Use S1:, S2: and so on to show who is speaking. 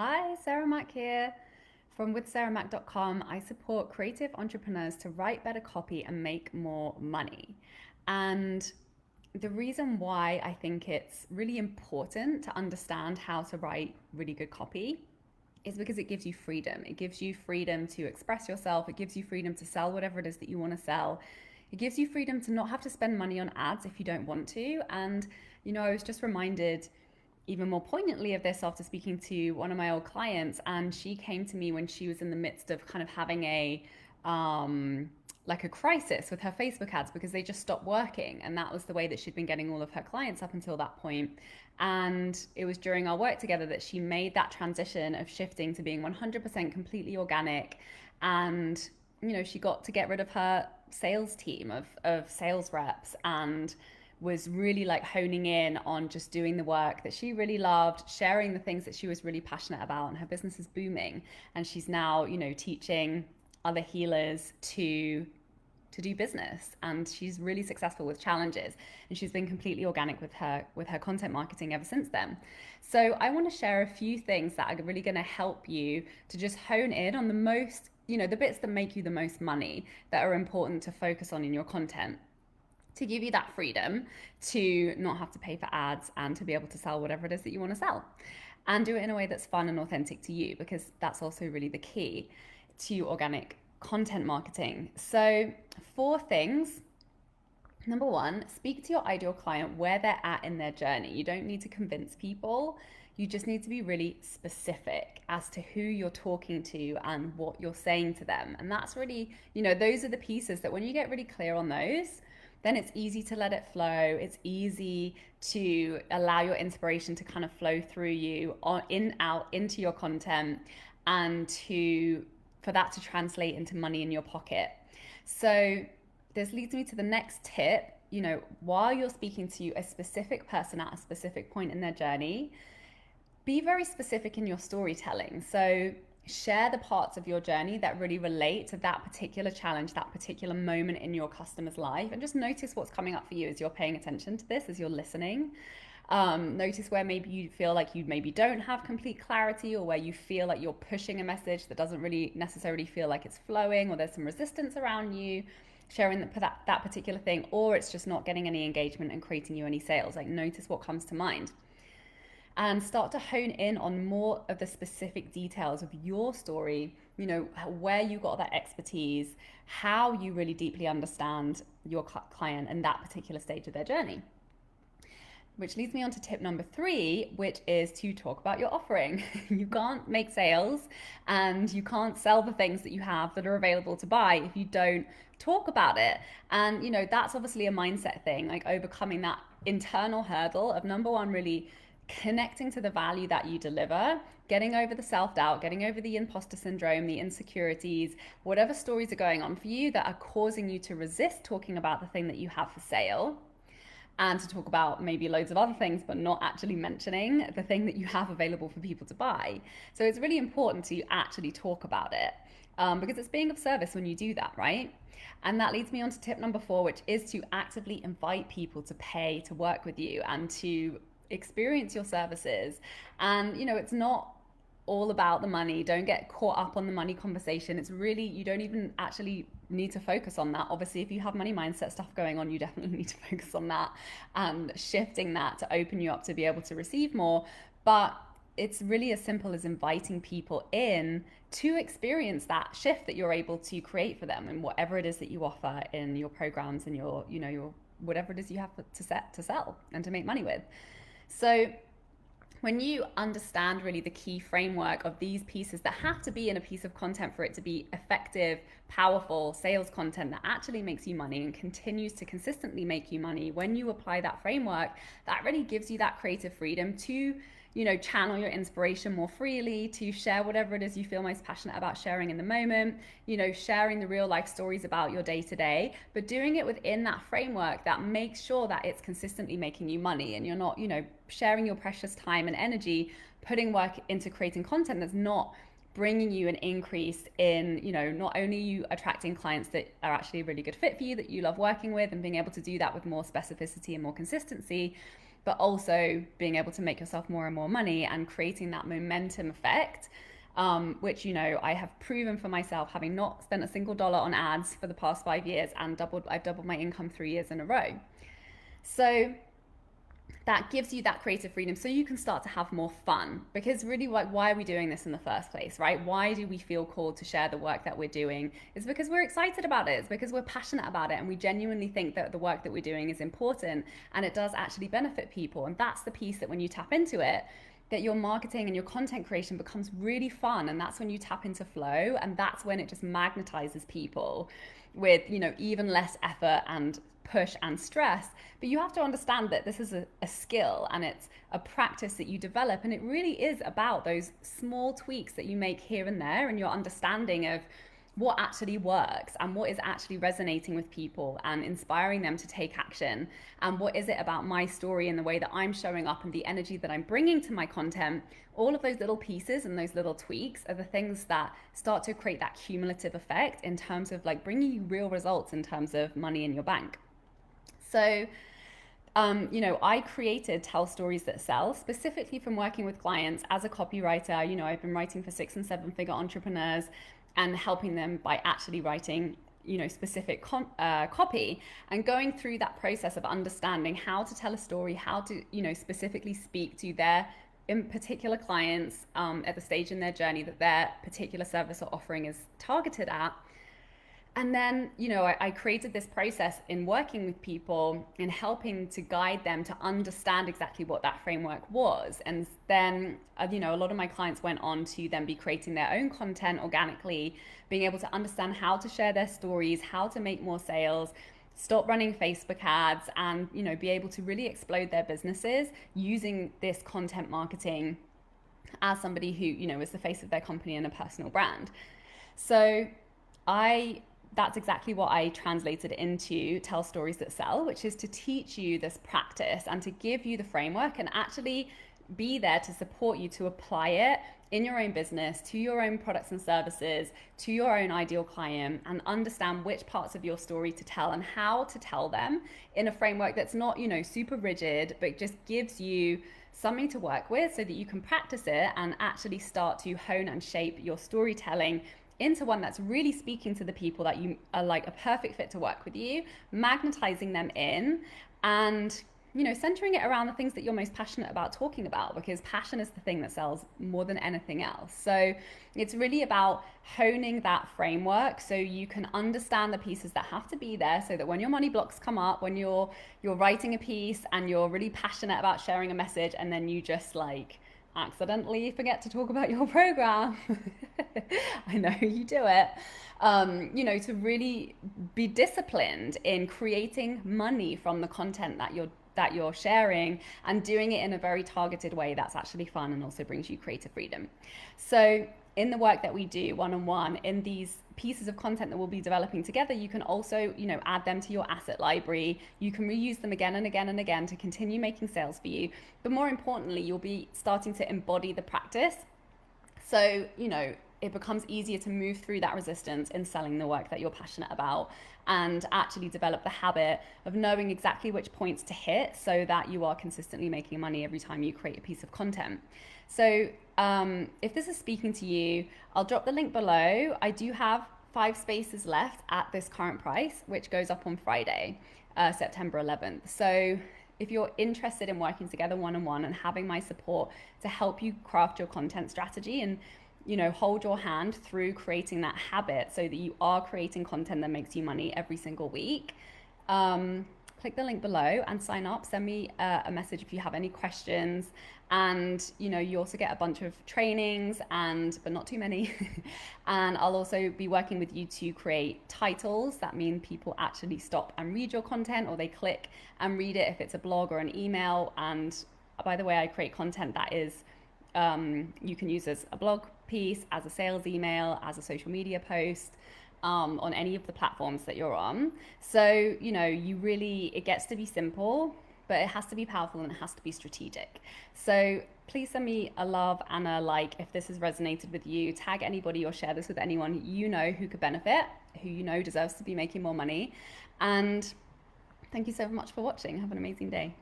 S1: Hi, Sarah Mack here from withsarahmack.com. I support creative entrepreneurs to write better copy and make more money. And the reason why I think it's really important to understand how to write really good copy is because it gives you freedom. It gives you freedom to express yourself. It gives you freedom to sell whatever it is that you want to sell. It gives you freedom to not have to spend money on ads if you don't want to. And, I was just reminded even more poignantly of this after speaking to one of my old clients, and she came to me when she was in the midst of kind of having um like a crisis with her Facebook ads because they just stopped working, and that was the way that she'd been getting all of her clients up until that point. And it was during our work together that she made that transition of shifting to being 100% completely organic. And she got to get rid of her sales team of sales reps and was really like honing in on just doing the work that she really loved, sharing the things that she was really passionate about, and her business is booming. And she's now, teaching other healers to do business, and she's really successful with challenges, and she's been completely organic with her content marketing ever since then. So I want to share a few things that are really going to help you to just hone in on the most, the bits that make you the most money, that are important to focus on in your content, to give you that freedom to not have to pay for ads and to be able to sell whatever it is that you want to sell, and do it in a way that's fun and authentic to you, because that's also really the key to organic content marketing. So, 4 things. Number one, speak to your ideal client where they're at in their journey. You don't need to convince people. You just need to be really specific as to who you're talking to and what you're saying to them. And that's really, those are the pieces that when you get really clear on those, then it's easy to let it flow. It's easy to allow your inspiration to kind of flow through you out into your content, and for that to translate into money in your pocket. So this leads me to the next tip. While you're speaking to a specific person at a specific point in their journey, be very specific in your storytelling. So share the parts of your journey that really relate to that particular challenge, that particular moment in your customer's life, and just notice what's coming up for you as you're paying attention to this, as you're listening. Notice where maybe you feel like you maybe don't have complete clarity, or where you feel like you're pushing a message that doesn't really necessarily feel like it's flowing, or there's some resistance around you sharing that particular thing, or it's just not getting any engagement and creating you any sales. Like, notice what comes to mind and start to hone in on more of the specific details of your story, where you got that expertise, how you really deeply understand your client and that particular stage of their journey. Which leads me on to tip number 3, which is to talk about your offering. You can't make sales and you can't sell the things that you have that are available to buy if you don't talk about it. And, that's obviously a mindset thing, like overcoming that internal hurdle of, number one, really connecting to the value that you deliver, getting over the self-doubt, getting over the imposter syndrome, the insecurities, whatever stories are going on for you that are causing you to resist talking about the thing that you have for sale, and to talk about maybe loads of other things, but not actually mentioning the thing that you have available for people to buy. So it's really important to actually talk about it, because it's being of service when you do that, right? And that leads me on to tip number 4, which is to actively invite people to pay to work with you and to experience your services. And, it's not all about the money. Don't get caught up on the money conversation. It's really, you don't even actually need to focus on that. Obviously, if you have money mindset stuff going on, you definitely need to focus on that and shifting that to open you up to be able to receive more. But it's really as simple as inviting people in to experience that shift that you're able to create for them, and whatever it is that you offer in your programs and your whatever it is you have to sell and to make money with. So when you understand really the key framework of these pieces that have to be in a piece of content for it to be effective, powerful sales content that actually makes you money and continues to consistently make you money, when you apply that framework, that really gives you that creative freedom to channel your inspiration more freely, to share whatever it is you feel most passionate about sharing in the moment, sharing the real life stories about your day to day, but doing it within that framework that makes sure that it's consistently making you money, and you're not, sharing your precious time and energy, putting work into creating content that's not bringing you an increase in, not only you attracting clients that are actually a really good fit for you, that you love working with, and being able to do that with more specificity and more consistency, but also being able to make yourself more and more money and creating that momentum effect, which, you know, I have proven for myself, having not spent a single dollar on ads for the past 5 years, and I've doubled my income 3 years in a row. So that gives you that creative freedom so you can start to have more fun. Because really, like, why are we doing this in the first place, right? Why do we feel called to share the work that we're doing? It's because we're excited about it. It's because we're passionate about it, and we genuinely think that the work that we're doing is important and it does actually benefit people. And that's the piece that when you tap into it, that your marketing and your content creation becomes really fun, and that's when you tap into flow, and that's when it just magnetizes people with, you know, even less effort and push and stress. But you have to understand that this is a skill, and it's a practice that you develop, and it really is about those small tweaks that you make here and there, and your understanding of what actually works and what is actually resonating with people and inspiring them to take action, and what is it about my story and the way that I'm showing up and the energy that I'm bringing to my content. All of those little pieces and those little tweaks are the things that start to create that cumulative effect in terms of like bringing you real results in terms of money in your bank. So you know, I created Tell Stories That Sell specifically from working with clients as a copywriter. You know, I've been writing for 6 and 7 figure entrepreneurs and helping them by actually writing, you know, specific copy, and going through that process of understanding how to tell a story, how to, you know, specifically speak to their in particular clients at the stage in their journey that their particular service or offering is targeted at. And then, you know, I created this process in working with people and helping to guide them to understand exactly what that framework was. And then, you know, a lot of my clients went on to then be creating their own content organically, being able to understand how to share their stories, how to make more sales, stop running Facebook ads, and, you know, be able to really explode their businesses using this content marketing as somebody who, you know, is the face of their company and a personal brand. So that's exactly what I translated into Tell Stories That Sell, which is to teach you this practice and to give you the framework and actually be there to support you to apply it in your own business, to your own products and services, to your own ideal client, and understand which parts of your story to tell and how to tell them in a framework that's not, you know, super rigid, but just gives you something to work with so that you can practice it and actually start to hone and shape your storytelling into one that's really speaking to the people that you are like a perfect fit to work with you, magnetizing them in, and, you know, centering it around the things that you're most passionate about talking about, because passion is the thing that sells more than anything else. So it's really about honing that framework so you can understand the pieces that have to be there, so that when your money blocks come up, when you're writing a piece and you're really passionate about sharing a message, and then you just like accidentally forget to talk about your program. I know you do it. You know, to really be disciplined in creating money from the content that you're sharing, and doing it in a very targeted way that's actually fun and also brings you creative freedom. So in the work that we do one-on-one in these pieces of content that we'll be developing together, you can also, you know, add them to your asset library. You can reuse them again and again and again to continue making sales for you. But more importantly, you'll be starting to embody the practice. So, you know, it becomes easier to move through that resistance in selling the work that you're passionate about, and actually develop the habit of knowing exactly which points to hit so that you are consistently making money every time you create a piece of content. So if this is speaking to you, I'll drop the link below. I do have 5 spaces left at this current price, which goes up on Friday, September 11th. So if you're interested in working together one-on-one and having my support to help you craft your content strategy and, you know, hold your hand through creating that habit so that you are creating content that makes you money every single week, click the link below and sign up. Send me a message if you have any questions. And, you know, you also get a bunch of trainings, but not too many. And I'll also be working with you to create titles that mean people actually stop and read your content, or they click and read it if it's a blog or an email. And by the way, I create content that is you can use as a blog piece, as a sales email, as a social media post, on any of the platforms that you're on. So, you know, it gets to be simple, but it has to be powerful and it has to be strategic. So please send me a love and a like if this has resonated with you. Tag anybody or share this with anyone you know who could benefit, who you know deserves to be making more money. And thank you so much for watching. Have an amazing day.